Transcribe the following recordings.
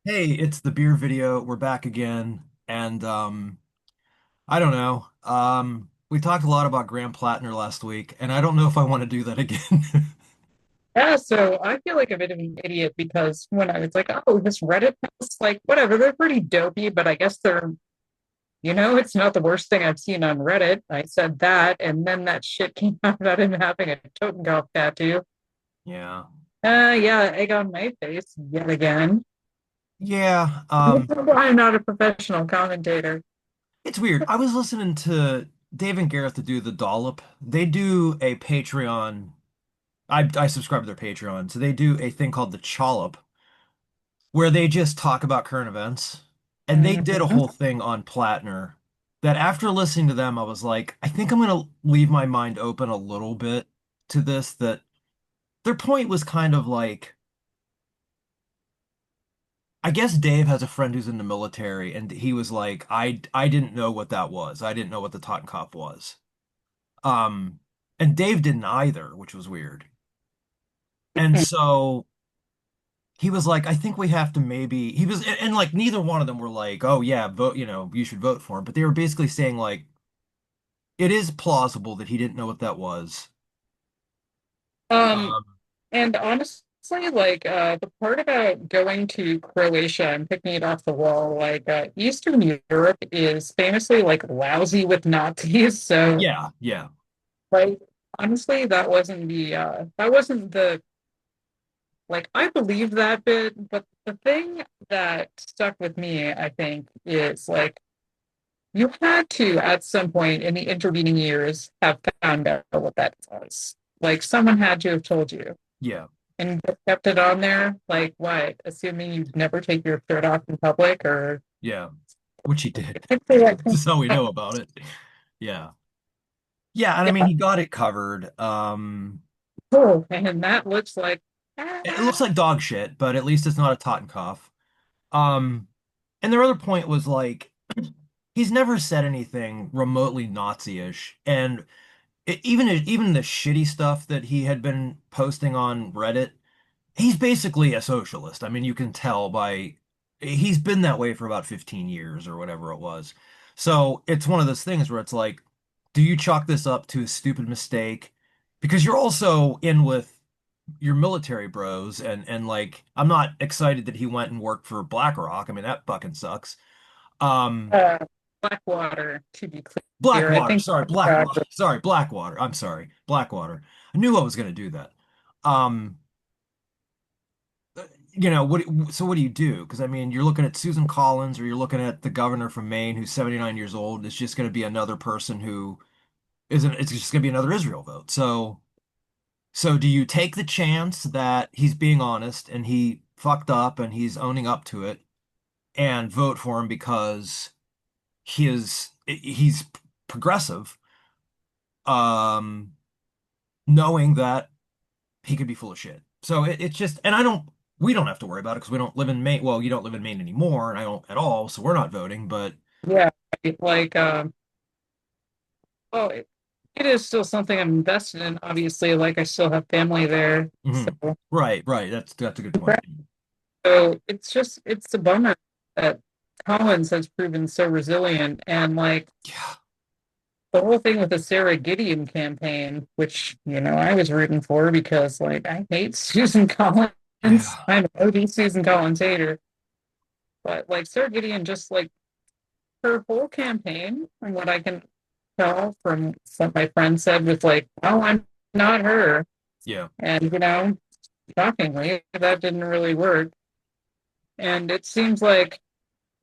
Hey, it's the beer video. We're back again. And I don't know. We talked a lot about Graham Plattner last week, and I don't know if I want to do that again. Yeah, so I feel like a bit of an idiot because when I was like, oh, this Reddit post, like, whatever, they're pretty dopey, but I guess it's not the worst thing I've seen on Reddit. I said that, and then that shit came out about him having a totem golf tattoo. Yeah. Yeah, egg on my face yet again. Yeah. I'm not a professional commentator. It's weird. I was listening to Dave and Gareth to do the Dollop. They do a Patreon. I subscribe to their Patreon. So they do a thing called the Chollop, where they just talk about current events. And they did a Mhm. whole thing on Plattner that after listening to them, I was like, I think I'm gonna leave my mind open a little bit to this, that their point was kind of like, I guess Dave has a friend who's in the military, and he was like, I didn't know what that was. I didn't know what the Totenkopf was. Um, and Dave didn't either, which was weird. And so he was like, I think we have to maybe he was and like neither one of them were like, oh yeah, vote, you should vote for him. But they were basically saying like it is plausible that he didn't know what that was. Um, Um, and honestly, like the part about going to Croatia and picking it off the wall, like Eastern Europe is famously like lousy with Nazis. So yeah, yeah. like honestly, that wasn't the like I believe that bit, but the thing that stuck with me, I think, is like you had to at some point in the intervening years have found out what that was. Like someone had to have told you. Yeah, And you kept it on there? Like what? Assuming you'd never take your shirt off in public or yeah. Which he did. like, This is how we know about it. Yeah. Yeah, and I mean yeah, he got it covered. cool. And that looks like It looks like dog shit, but at least it's not a Totenkopf. Um, and their other point was like he's never said anything remotely Nazi-ish, and even the shitty stuff that he had been posting on Reddit, he's basically a socialist. I mean, you can tell by he's been that way for about 15 years or whatever it was. So it's one of those things where it's like, do you chalk this up to a stupid mistake? Because you're also in with your military bros, and like I'm not excited that he went and worked for BlackRock. I mean, that fucking sucks. Um, uh, Blackwater, to be clear. I Blackwater, think sorry, Blackwater, sorry, Blackwater. I'm sorry, Blackwater. I knew I was gonna do that. Um, so what do you do? Because I mean, you're looking at Susan Collins, or you're looking at the governor from Maine who's 79 years old. It's just going to be another person who isn't. It's just going to be another Israel vote. So do you take the chance that he's being honest and he fucked up and he's owning up to it, and vote for him because he's progressive, um, knowing that he could be full of shit. So it's just, and we don't have to worry about it because we don't live in Maine. Well, you don't live in Maine anymore, and I don't at all, so we're not voting. But yeah, like well, it is still something I'm invested in, obviously. Like I still have family there. So mhm. Right, right. That's a good point. so it's a bummer that Collins has proven so resilient and like Yeah, the whole thing with the Sarah Gideon campaign, which, I was rooting for because like I hate Susan Collins. yeah, I'm an OD Susan Collins hater. But like Sarah Gideon just like her whole campaign, from what I can tell from what my friend said, was like, oh, I'm not her. yeah, And shockingly, that didn't really work. And it seems like,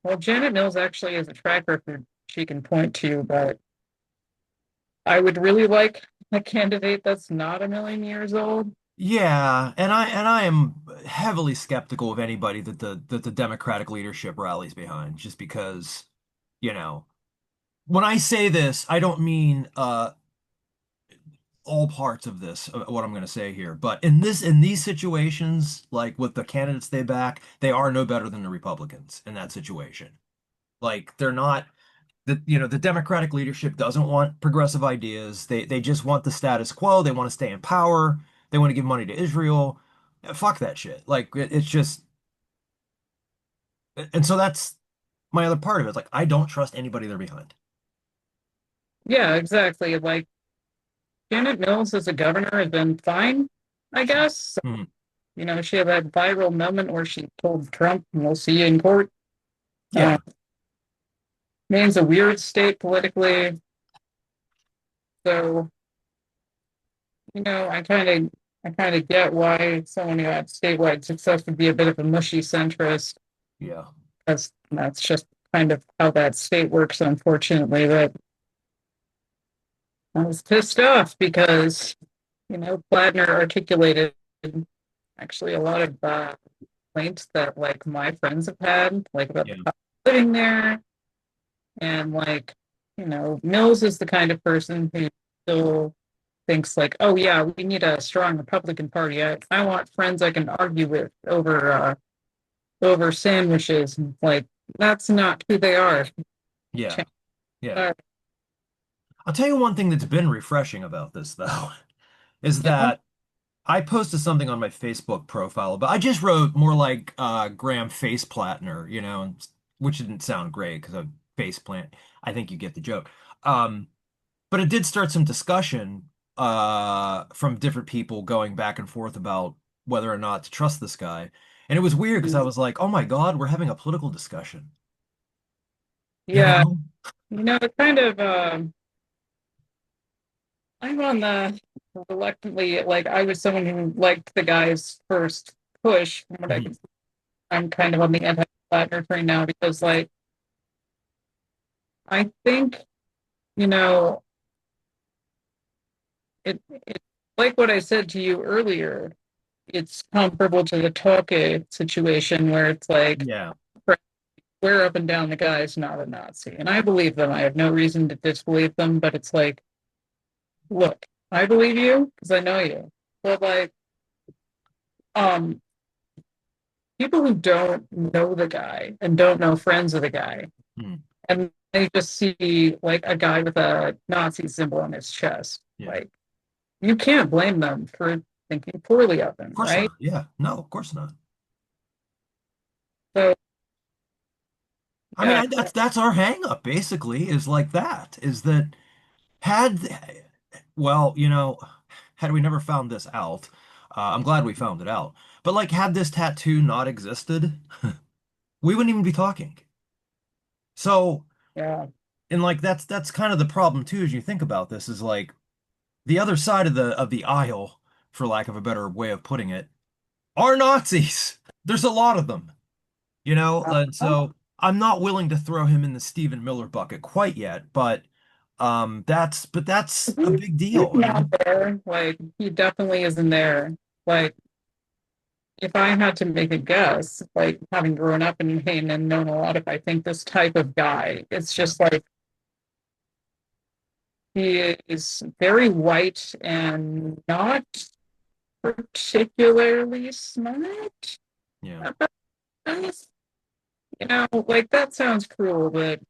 well, Janet Mills actually has a track record she can point to, but I would really like a candidate that's not a million years old. yeah. And I am heavily skeptical of anybody that the Democratic leadership rallies behind, just because, you know, when I say this, I don't mean all parts of this, what I'm going to say here. But in these situations, like with the candidates they back, they are no better than the Republicans in that situation. Like they're not the Democratic leadership doesn't want progressive ideas. They just want the status quo. They want to stay in power. They want to give money to Israel. Fuck that shit. Like it's just And so that's my other part of it. It's like I don't trust anybody they're behind. Yeah, exactly. Like Janet Mills as a governor has been fine, I guess. Mhm. You know, she had that viral moment where she told Trump, "We'll see you in court." Uh, Yeah, Maine's a weird state politically, so I kind of get why someone who had statewide success would be a bit of a mushy centrist, yeah, because that's just kind of how that state works, unfortunately. But I was pissed off because, Glantner articulated actually a lot of complaints that like my friends have had, like about the yeah, cost of living there. And like, Mills is the kind of person who still thinks like, oh yeah, we need a strong Republican Party. I want friends I can argue with over sandwiches. Like that's not who they are. yeah, yeah. Uh, I'll tell you one thing that's been refreshing about this though, is yeah, that I posted something on my Facebook profile, but I just wrote more like Graham Face Platner, which didn't sound great because of face plant. I think you get the joke. Um, but it did start some discussion from different people going back and forth about whether or not to trust this guy. And it was weird because I was like, oh my God, we're having a political discussion, you yeah. know? It kind of. I'm on the reluctantly like I was someone who liked the guy's first push. From what I Mhm. can, I'm kind of on the anti-Plattner train now because like I think you know it like what I said to you earlier. It's comparable to the Toke situation where it's like Yeah, we're up and down the guy's not a Nazi, and I believe them. I have no reason to disbelieve them, but it's like, look, I believe you because I know you, but like, um, people who don't know the guy and don't know friends of the guy, Mhm. and they just see like a guy with a Nazi symbol on his chest, Yeah. like you can't blame them for thinking poorly of him, Of course right? not. Yeah, no, of course not. So I mean, yeah, that's our hang up basically is like that is that had well, had we never found this out, I'm glad we found it out. But like, had this tattoo not existed, we wouldn't even be talking. So, yeah, and like that's kind of the problem too, as you think about this, is like the other side of the aisle, for lack of a better way of putting it, are Nazis. There's a lot of them, and so I'm not willing to throw him in the Stephen Miller bucket quite yet, but that's a he's, big he's deal. not there. Like he definitely isn't there. Like if I had to make a guess, like having grown up in Maine and known a lot of, I think this type of guy, it's Yeah, just like he is very white and not particularly smart yeah, about this. Like that sounds cruel, but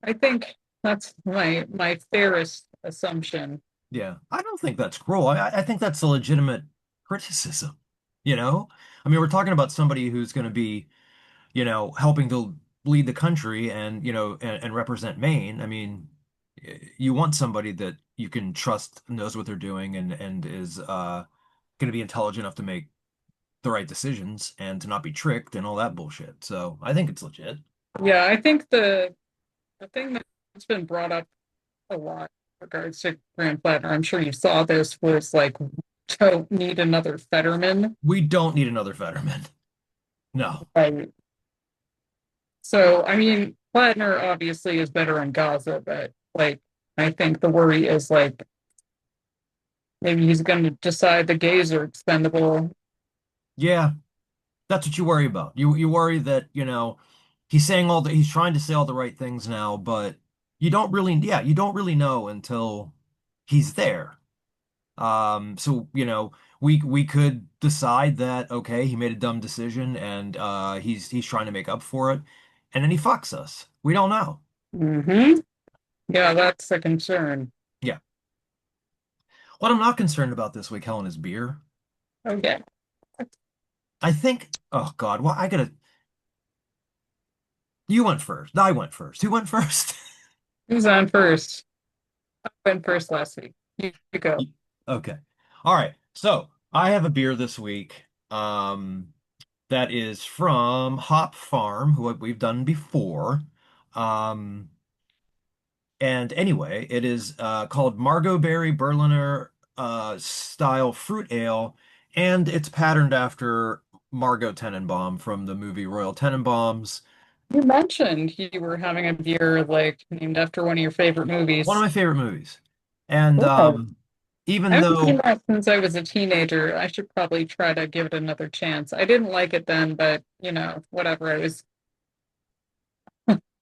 I think that's my fairest assumption. yeah. I don't think that's cruel. I think that's a legitimate criticism. You know, I mean, we're talking about somebody who's going to be, helping to lead the country and, and represent Maine. I mean, you want somebody that you can trust, knows what they're doing, and is going to be intelligent enough to make the right decisions and to not be tricked and all that bullshit. So I think it's legit. Yeah, I think the thing that's been brought up a lot in regards to Grand Platinum, I'm sure you saw this, was like don't need another Fetterman. We don't need another Fetterman. No. Right. So I mean, Plattner obviously is better in Gaza, but like I think the worry is like maybe he's going to decide the gays are expendable. Yeah, that's what you worry about. You worry that, he's trying to say all the right things now, but you don't really know until he's there. So, we could decide that okay, he made a dumb decision and he's trying to make up for it, and then he fucks us. We don't know. Hmm. Yeah, that's a concern. Yeah. What I'm not concerned about this week, Helen, is beer. Okay. I think, oh God, well, I gotta. You went first. I went first. Who went first? Who's on first? I went first last week. You go. Okay. All right. So I have a beer this week. That is from Hop Farm, who we've done before. Um, and anyway, it is called Margot Berry Berliner style fruit ale, and it's patterned after Margot Tenenbaum from the movie Royal Tenenbaums. You mentioned you were having a beer like named after one of your favorite One of movies. my favorite movies. And Cool. I even haven't seen though that since I was a teenager. I should probably try to give it another chance. I didn't like it then, but whatever.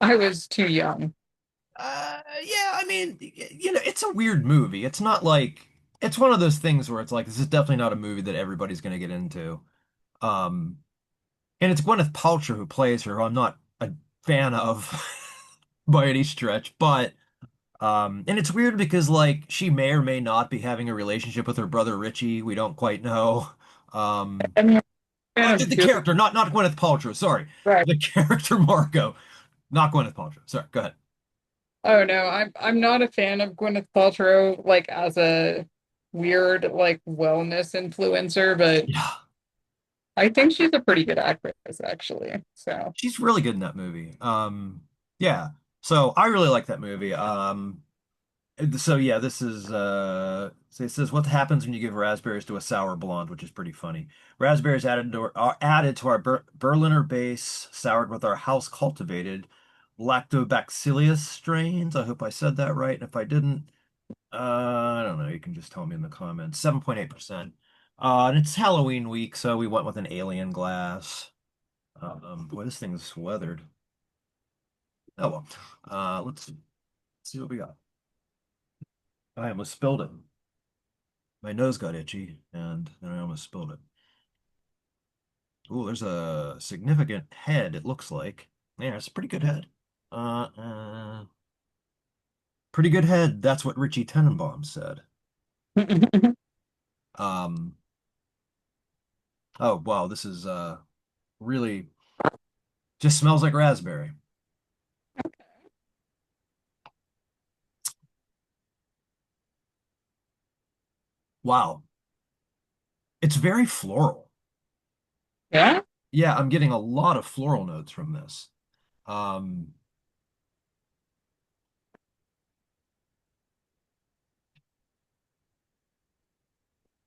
I was too young. yeah, I mean, it's a weird movie. It's not like it's one of those things where it's like this is definitely not a movie that everybody's going to get into. Um, and it's Gwyneth Paltrow who plays her, who I'm not a fan of by any stretch, but and it's weird because like she may or may not be having a relationship with her brother Richie. We don't quite know. Um, I mean, kind the of goofy, character, not Gwyneth Paltrow. Sorry, right? the character Margot, not Gwyneth Paltrow. Sorry, go ahead. Oh no, I'm not a fan of Gwyneth Paltrow like as a weird like wellness influencer, but Yeah. I think she's a pretty good actress actually. So She's really good in that movie. Yeah. So I really like that movie. So yeah, this is so it says what happens when you give raspberries to a sour blonde, which is pretty funny. Raspberries are added to our Berliner base, soured with our house cultivated lactobacillus strains. I hope I said that right. And if I didn't, I don't know. You can just tell me in the comments. 7.8%. And it's Halloween week, so we went with an alien glass. Boy, this thing's weathered. Oh well. Let's see what we got. I almost spilled it. My nose got itchy, and then I almost spilled it. Ooh, there's a significant head, it looks like. Yeah, it's a pretty good head. Uh, uh, Pretty good head. That's what Richie Tenenbaum said. Um, oh wow, this is really just smells like raspberry. Wow, it's very floral. yeah. Yeah, I'm getting a lot of floral notes from this. Um,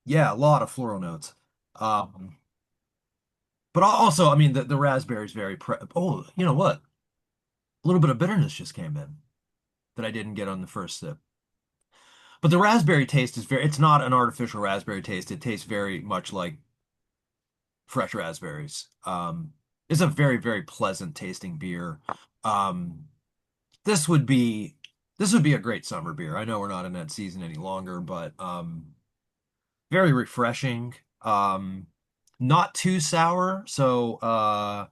yeah, a lot of floral notes. Um, but also, I mean, the raspberry is very oh, you know what? A little bit of bitterness just came in that I didn't get on the first sip. But the raspberry taste is it's not an artificial raspberry taste. It tastes very much like fresh raspberries. It's a very, very pleasant tasting beer. Um, this would be this would be a great summer beer. I know we're not in that season any longer, but very refreshing. Not too sour, so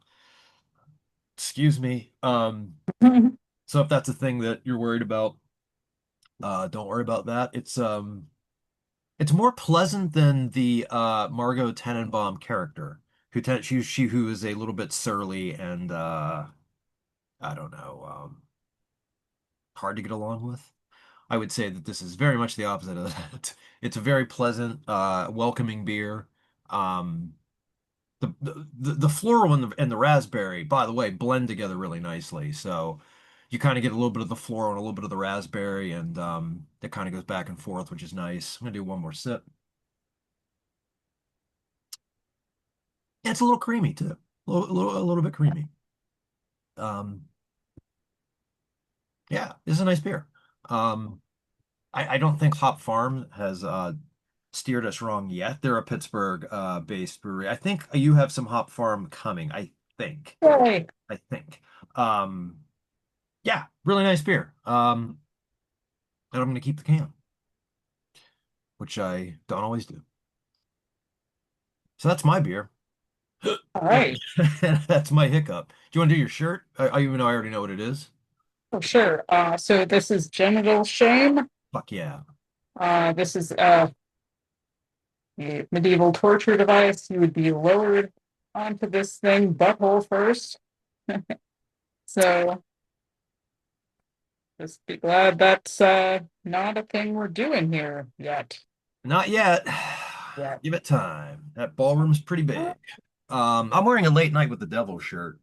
excuse me. So if that's a thing that you're worried about, don't worry about that. It's more pleasant than the Margot Tenenbaum character, who is a little bit surly and I don't know, hard to get along with. I would say that this is very much the opposite of that. It's a very pleasant, welcoming beer. Um, the floral and the raspberry, by the way, blend together really nicely. So you kind of get a little bit of the floral and a little bit of the raspberry, and it kind of goes back and forth, which is nice. I'm gonna do one more sip. Yeah, it's a little creamy too. A little bit creamy. Um, yeah, this is a nice beer. Um, I don't think Hop Farm has steered us wrong yet. They're a Pittsburgh based brewery. I think you have some Hop Farm coming. I think. Yay. I think. Um, yeah, really nice beer. And I'm gonna keep the can, which I don't always do. So that's my beer. All And right. that's my hiccup. Do you want to do your shirt? I even know I already know what it is. For sure. So this is genital shame. Fuck yeah. This is a medieval torture device. You would be lowered onto this thing, butthole first. So just be glad that's not a thing we're doing here yet. Not yet. Yeah. Give it time. That ballroom's pretty big. I'm wearing a late night with the devil shirt,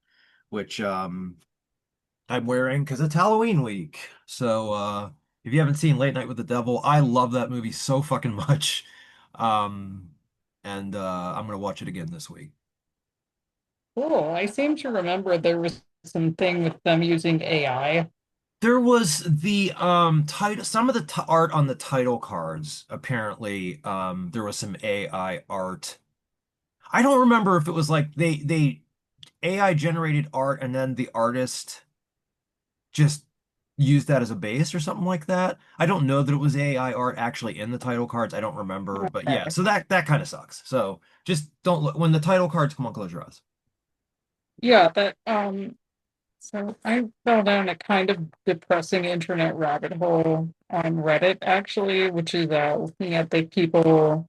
which I'm wearing because it's Halloween week. So if you haven't seen Late Night with the Devil, I love that movie so fucking much. Um, and I'm gonna watch it again this week. Cool. I seem to remember there was some thing with them using AI. There was the title, some of the t art on the title cards. Apparently, there was some AI art. I don't remember if it was like they AI generated art and then the artist just use that as a base or something like that. I don't know that it was AI art actually in the title cards. I don't remember, but yeah, Okay. so that kind of sucks. So just don't look when the title cards come on, close your eyes. Yeah, that so I fell down a kind of depressing internet rabbit hole on Reddit actually, which is looking at the people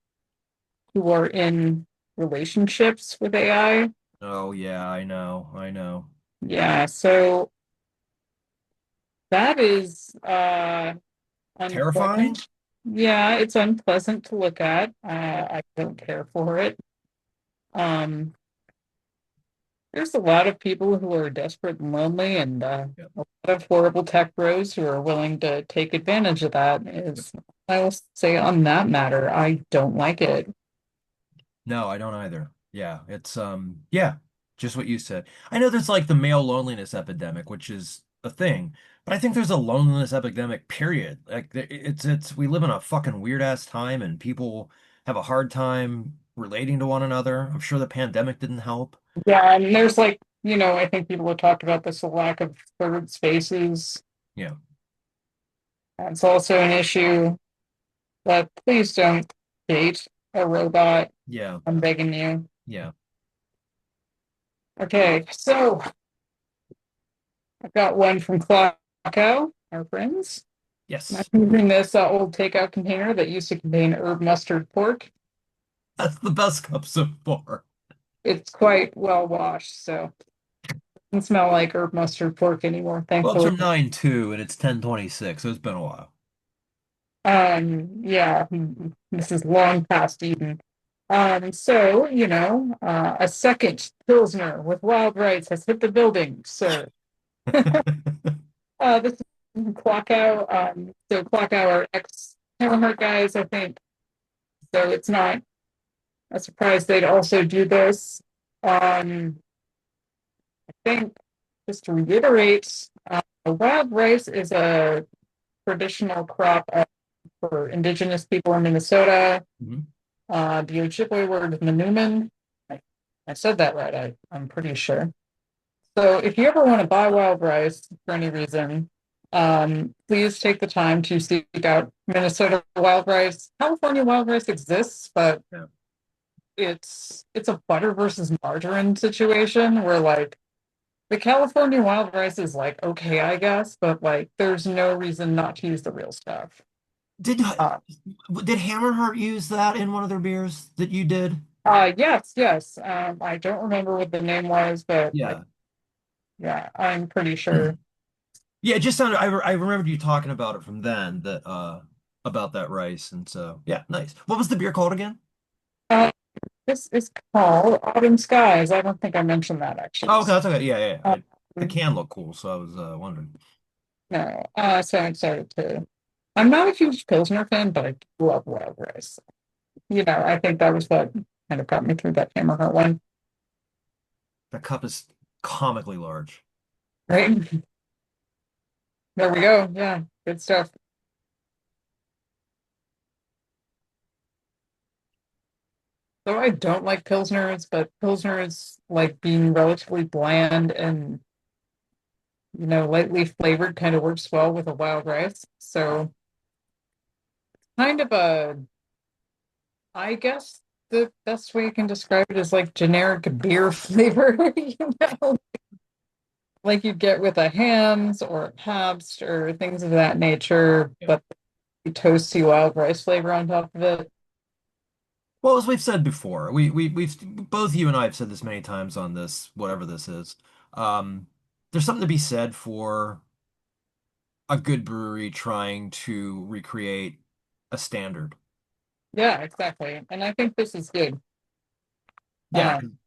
who are in relationships with AI. Oh yeah, I know, I know. Yeah, so that is Terrifying? unpleasant. Yeah, it's unpleasant to look at. I don't care for it. Um, there's a lot of people who are desperate and lonely, and Yep, a lot of horrible tech bros who are willing to take advantage of that. yep. Is I will say on that matter, I don't like it. No, I don't either. Yeah, it's yeah, just what you said. I know there's like the male loneliness epidemic, which is a thing, but I think there's a loneliness epidemic, period. Like it's we live in a fucking weird ass time and people have a hard time relating to one another. I'm sure the pandemic didn't help. Yeah, and there's like, I think people have talked about this, a lack of third spaces. Yeah. That's also an issue, but please don't date a robot. Yeah. I'm begging you. Yeah. Okay, so I've got one from Klockow, our friends. I'm Yes. using this old takeout container that used to contain herb mustard pork. That's the best cup so far. It's quite well washed, so it doesn't smell like herb mustard pork anymore, Well, it's thankfully. from 9/2 and it's 10/26, so it's been a while. Yeah, this is long past Eden. So, a second Pilsner with wild rice has hit the building, sir. This is Klockow. So Klockow are ex-Hammerheart guys, I think. So it's not a surprise they'd also do this. I think just to reiterate, wild rice is a traditional crop for indigenous people in Minnesota. Mhm. The Ojibwe word is Manuman. I, I said that right, I'm pretty sure. So if you ever want to buy wild rice for any reason, please take the time to seek out Minnesota wild rice. California wild rice exists, but Yeah. it's a butter versus margarine situation where like the California wild rice is like okay, I guess, but like there's no reason not to use the real stuff. Did Uh, did Hammerheart use that in one of their beers that you did? yes, yes. I don't remember what the name was, but Yeah. yeah, I'm pretty sure. Yeah, it just sounded I remembered you talking about it from then that about that rice and so yeah, nice. What was the beer called again? Uh, this is called Autumn Skies. I don't think I mentioned that actually. Oh, okay, that's okay. Yeah, yeah. Yeah. The Um, can looked cool, so I was wondering. no, so I'm excited to. I'm not a huge Pilsner fan, but I love wild rice. I think that was what kind of got me through that Hammerheart one, The cup is comically large. right? There we go. Yeah, good stuff. So I don't like Pilsners, but Pilsners like being relatively bland and lightly flavored kind of works well with a wild rice. So kind of I guess the best way you can describe it is like generic beer flavor, like you get with a Hams or a Pabst or things of that nature, Yeah. but the toasty wild rice flavor on top of it. Well, as we've said before, we've both you and I have said this many times on this, whatever this is. Um, there's something to be said for a good brewery trying to recreate a standard. Yeah, exactly. And I think this is good. Yeah, Um,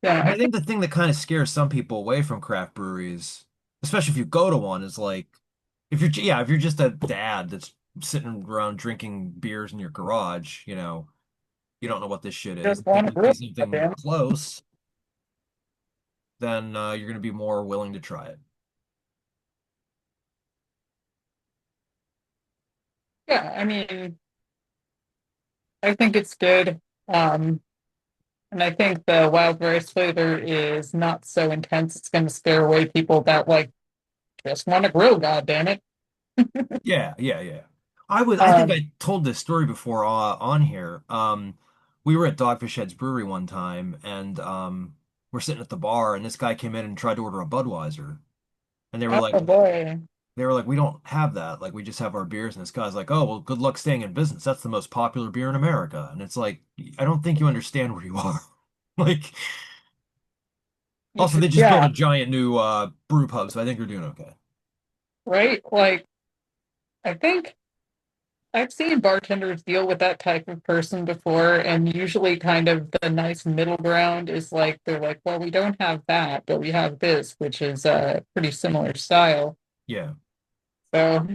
yeah, and I I think think the thing that kind of scares some people away from craft breweries, especially if you go to one, is like if you're just a dad that's sitting around drinking beers in your garage, you don't know what this shit is. just You think want to it'd be grill, something damn. close, then you're going to be more willing to try it. Yeah, I mean, I think it's good. Um, and I think the wild rice flavor is not so intense. It's going to scare away people that like just want to grill, God damn it. Yeah, yeah, yeah. I think Um, I told this story before on here. We were at Dogfish Head's Brewery one time, and we're sitting at the bar, and this guy came in and tried to order a Budweiser, and oh boy. they were like, we don't have that. Like, we just have our beers. And this guy's like, oh, well, good luck staying in business. That's the most popular beer in America. And it's like, I don't think you understand where you are. Like, You also, should, they just built yeah, a giant new brew pub, so I think they're doing okay. right? Like, I think I've seen bartenders deal with that type of person before, and usually kind of the nice middle ground is like they're like, well, we don't have that, but we have this, which is a pretty similar style. Yeah. So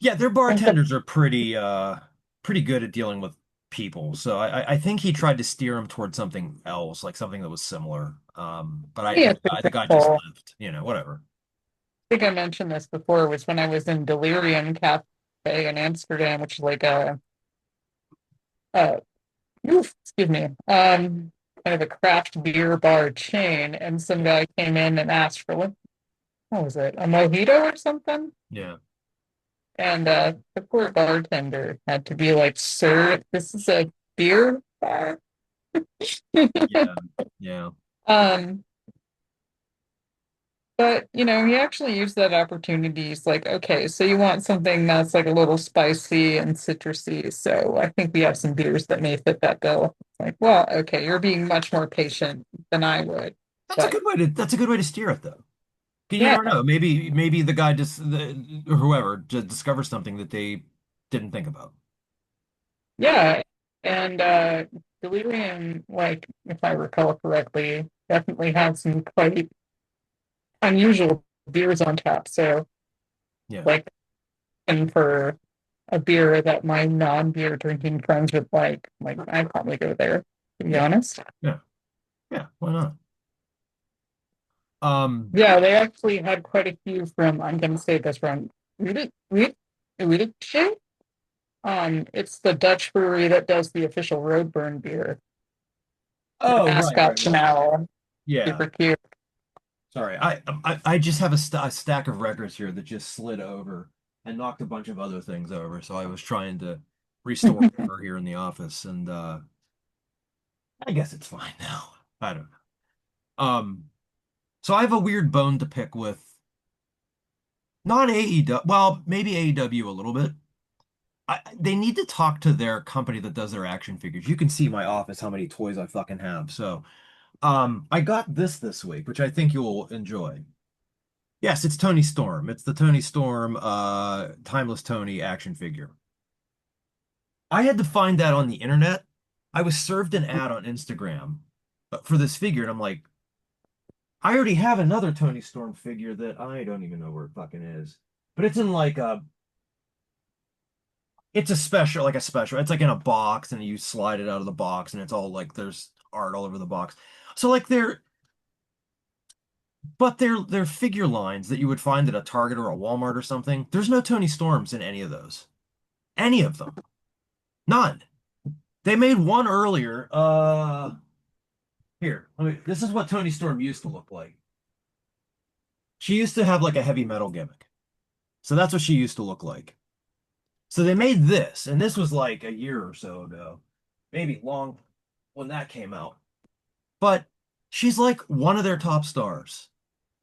Yeah, their I think that bartenders are pretty good at dealing with people. So I think he tried to steer him towards something else, like something that was similar. But yeah, it's the guy just example. left, whatever. I think I mentioned this before, was when I was in Delirium Cafe in Amsterdam, which is like a excuse me, kind of a craft beer bar chain, and some guy came in and asked for what was it, a mojito or something? Yeah. And the poor bartender had to be like, "Sir, this is a beer bar." Yeah. Yeah. um, but he actually used that opportunity. He's like, "Okay, so you want something that's like a little spicy and citrusy. So I think we have some beers that may fit that bill." It's like, well, okay, you're being much more patient than I would, but That's a good way to steer it though. You yeah, never know. Maybe the guy just or whoever just discovers something that they didn't think about. yeah, and Delirium, like if I recall correctly, definitely had some quite unusual beers on tap. So Yeah. like, and for a beer that my non-beer drinking friends would like I'd probably go there, to be Yeah. honest. Yeah. Yeah. Why not? Um, Yeah, they actually had quite a few from, I'm gonna say this wrong, Wiedeke? It's the Dutch brewery that does the official Roadburn beer. Their oh, mascot's an right. owl. Yeah. Super cute. Sorry. I just have a stack of records here that just slid over and knocked a bunch of other things over. So I was trying to restore order here in the office, and I guess it's fine now. I don't know. So I have a weird bone to pick with not AEW, well, maybe AEW a little bit. They need to talk to their company that does their action figures. You can see my office how many toys I fucking have. So, I got this week, which I think you'll enjoy. Yes, it's Tony Storm. It's the Tony Storm, Timeless Tony action figure. I had to find that on the internet. I was served an ad on Instagram for this figure, and I'm like, I already have another Tony Storm figure that I don't even know where it fucking is. But it's in like it's a special, like a special. It's like in a box, and you slide it out of the box, and it's all like there's art all over the box. So like they're figure lines that you would find at a Target or a Walmart or something. There's no Tony Storms in any of those. Any of them. None. They made one earlier. Here. This is what Tony Storm used to look like. She used to have like a heavy metal gimmick. So that's what she used to look like. So they made this, and this was like a year or so ago. Maybe long when that came out. But she's like one of their top stars.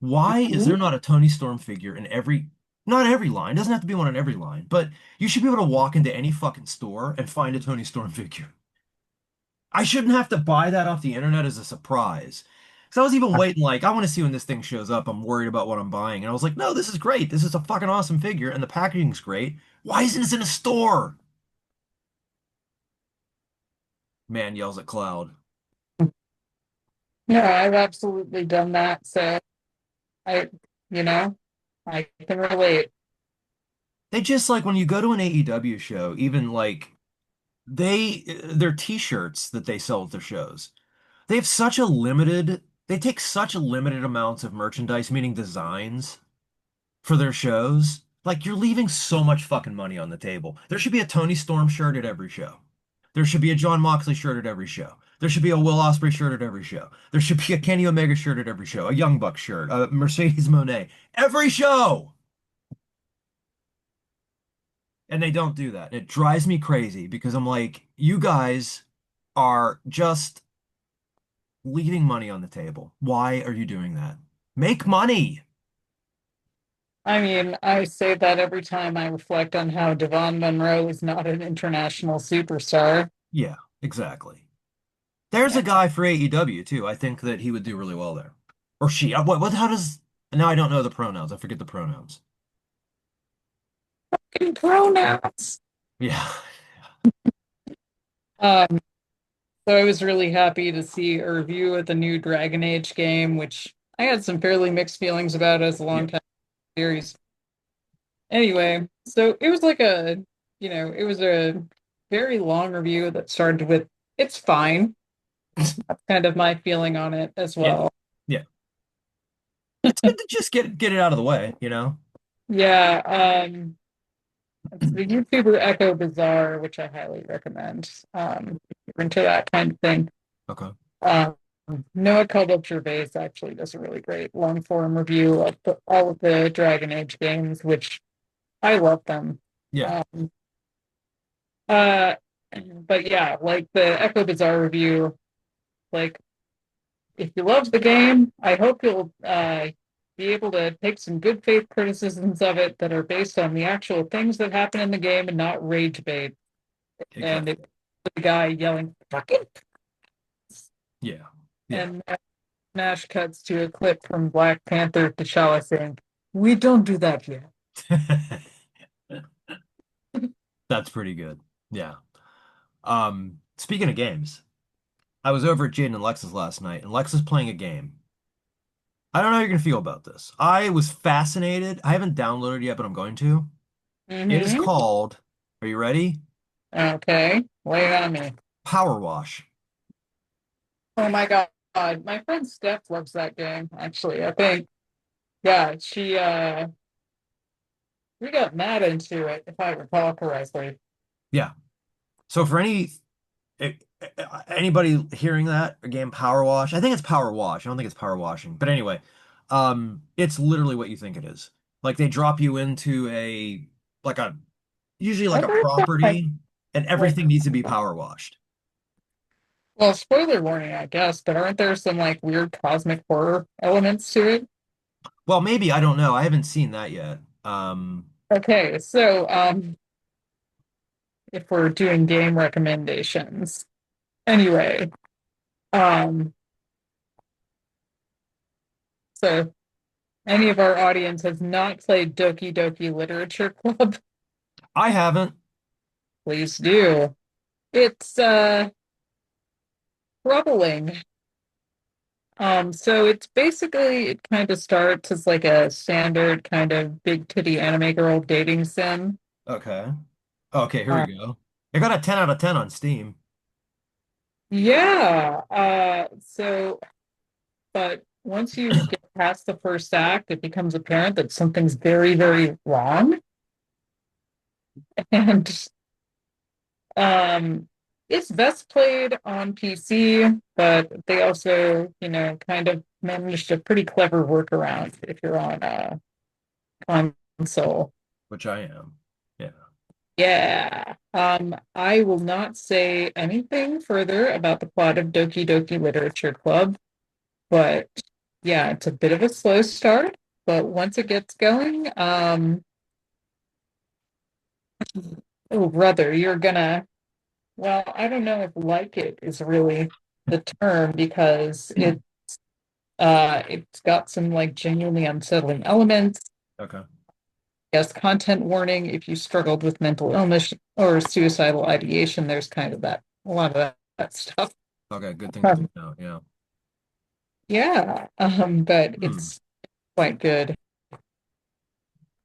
Why is there not a Tony Storm figure in not every line, doesn't have to be one in every line, but you should be able to walk into any fucking store and find a Tony Storm figure. I shouldn't have to buy that off the internet as a surprise. So I was even waiting, like, I want to see when this thing shows up. I'm worried about what I'm buying. And I was like, no, this is great. This is a fucking awesome figure, and the packaging's great. Why isn't this in a store? Man yells at Cloud. Yeah, I've absolutely done that. So I, you know, I can relate. They just like when you go to an AEW show, even like their t-shirts that they sell at their shows. They have such a limited, they take such limited amounts of merchandise, meaning designs, for their shows. Like you're leaving so much fucking money on the table. There should be a Tony Storm shirt at every show. There should be a John Moxley shirt at every show. There should be a Will Ospreay shirt at every show. There should be a Kenny Omega shirt at every show, a Young Buck shirt, a Mercedes Moné, every show. And they don't do that. It drives me crazy because I'm like, you guys are just leaving money on the table. Why are you doing that? Make money. I mean, I say that every time I reflect on how Devon Monroe is not an international superstar. Yeah, exactly. There's a Yeah, guy for AEW too. I think that he would do really well there. Or she. How does, now I don't know the pronouns. I forget the pronouns. fucking pronouns. Yeah. Um, so I was really happy to see a review of the new Dragon Age game, which I had some fairly mixed feelings about as a Yeah. long time series. Anyway, so it was like it was a very long review that started with, it's fine. That's kind of my feeling on it as Yeah. well. Yeah. It's good to just get it out of the way, you know? Yeah, it's the YouTuber Echo Bazaar, which I highly recommend. If you're into that kind of thing. Okay. Um, Noah Caldwell Gervais actually does a really great long form review of all of the Dragon Age games, which I love them. Yeah. Um, uh, but yeah, like the Echo Bazaar review, like if you love the game, I hope you'll be able to take some good faith criticisms of it that are based on the actual things that happen in the game and not rage bait. And Exactly. it, the guy yelling "fucking," Yeah. Yeah. and Nash cuts to a clip from Black Panther T'Challa saying, "We don't do that yet." That's pretty good. Yeah. Speaking of games, I was over at Jaden and Lex's last night, and Lex is playing a game. I don't know how you're gonna feel about this. I was fascinated. I haven't downloaded it yet, but I'm going to. It is Mm-hmm. called, are you ready? Okay, lay it on me. Power Wash. Oh my God. My friend Steph loves that game, actually. I think, yeah, we got mad into it, if I recall correctly. Yeah. So for eh, anybody hearing that again, Power Wash, I think it's Power Wash. I don't think it's Power Washing. But anyway, it's literally what you think it is. Like they drop you into like a usually like I a think that, property, and like, everything needs to be power washed. well, spoiler warning, I guess, but aren't there some like weird cosmic horror elements to it? Well, maybe I don't know. I haven't seen that yet. Okay, so if we're doing game recommendations, anyway, um, so any of our audience has not played Doki Doki Literature Club, I haven't. please do. It's troubling. So it's basically it kind of starts as like a standard kind of big titty anime girl dating sim. Okay. Okay, here we Uh, go. It got a 10 out of 10 on Steam. yeah. But once you get past the first act, it becomes apparent that something's very, very wrong. And um, it's best played on PC, but they also, kind of managed a pretty clever workaround if you're on a console. Which I am. Yeah. Yeah. I will not say anything further about the plot of Doki Doki Literature Club, but yeah, it's a bit of a slow start, but once it gets going, oh brother, you're gonna, well, I don't know if like it is really the term because It's got some like genuinely unsettling elements. Okay. Yes, content warning. If you struggled with mental illness or suicidal ideation, there's kind of a lot of that stuff. Okay, good thing to Um, take note. Yeah. yeah, but Hmm. it's quite good.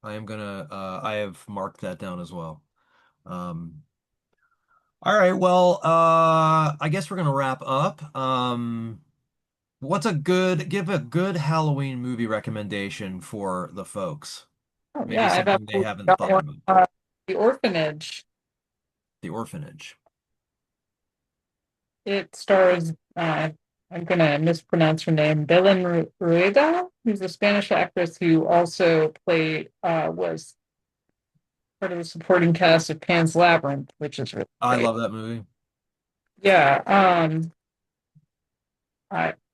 I have marked that down as well. Um, all right, well, I guess we're gonna wrap up. Give a good Halloween movie recommendation for the folks? Oh, Maybe yeah, I've something they absolutely haven't got thought one. about. The Orphanage. The Orphanage. It stars, I'm gonna mispronounce her name, Belen Rueda, who's a Spanish actress who also was part of the supporting cast of Pan's Labyrinth, which is really I great. love that movie. Yeah,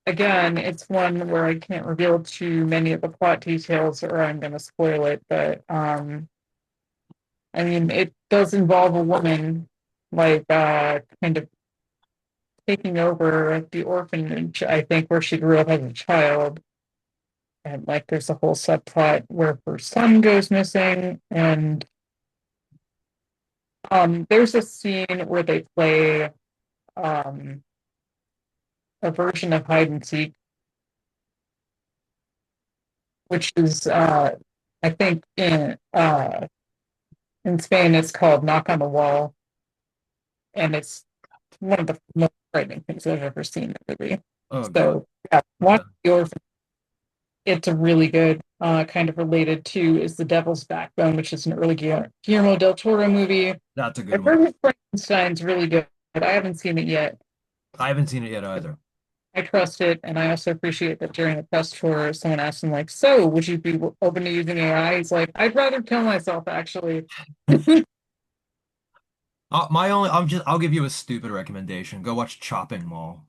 again, it's one where I can't reveal too many of the plot details or I'm gonna spoil it, but I mean, it does involve a woman like kind of taking over the orphanage, I think, where she grew up as a child. And like there's a whole subplot where her son goes missing. And there's a scene where they play um a version of hide and seek, which is I think in Spain it's called Knock on the Wall. And it's one of the most frightening things I've ever seen in a movie. Oh God. So yeah, watch Okay. the orphan. It's a really good kind of related to is The Devil's Backbone, which is an early Guillermo del Toro movie. That's a good I've one. heard his Frankenstein's really good, but I haven't seen it yet. I haven't seen it yet either. I trust it, and I also appreciate that during the press tour, someone asked him like, "So, would you be open to using AI?" He's like, "I'd rather kill myself, actually." I'll give you a stupid recommendation. Go watch Chopping Mall.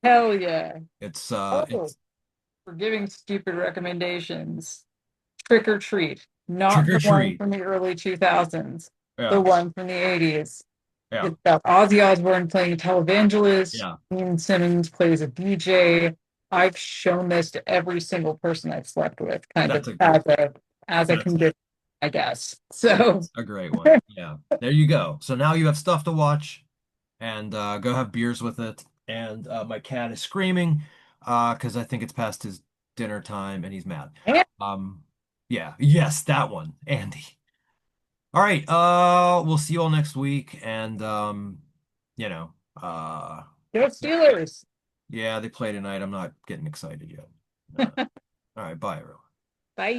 Hell yeah! Oh, It's for giving stupid recommendations. Trick or Treat, Trick not or the one Treat. from the early 2000s, the Yeah. one from the 80s. Yeah. It's got Ozzy Osbourne playing a televangelist. Yeah. Gene Simmons plays a DJ. I've shown this to every single person I've slept with, kind of That's a great. as a That's condition, I guess. So That's a great one. Yeah. There you go. So now you have stuff to watch and go have beers with it. And my cat is screaming because I think it's past his dinner time and he's mad. yeah, Um, yeah. Yes, that one. Andy. All right. We'll see you all next week. And you know, go Steelers. yeah, they play tonight. I'm not getting excited yet. All right, bye everyone. Bye.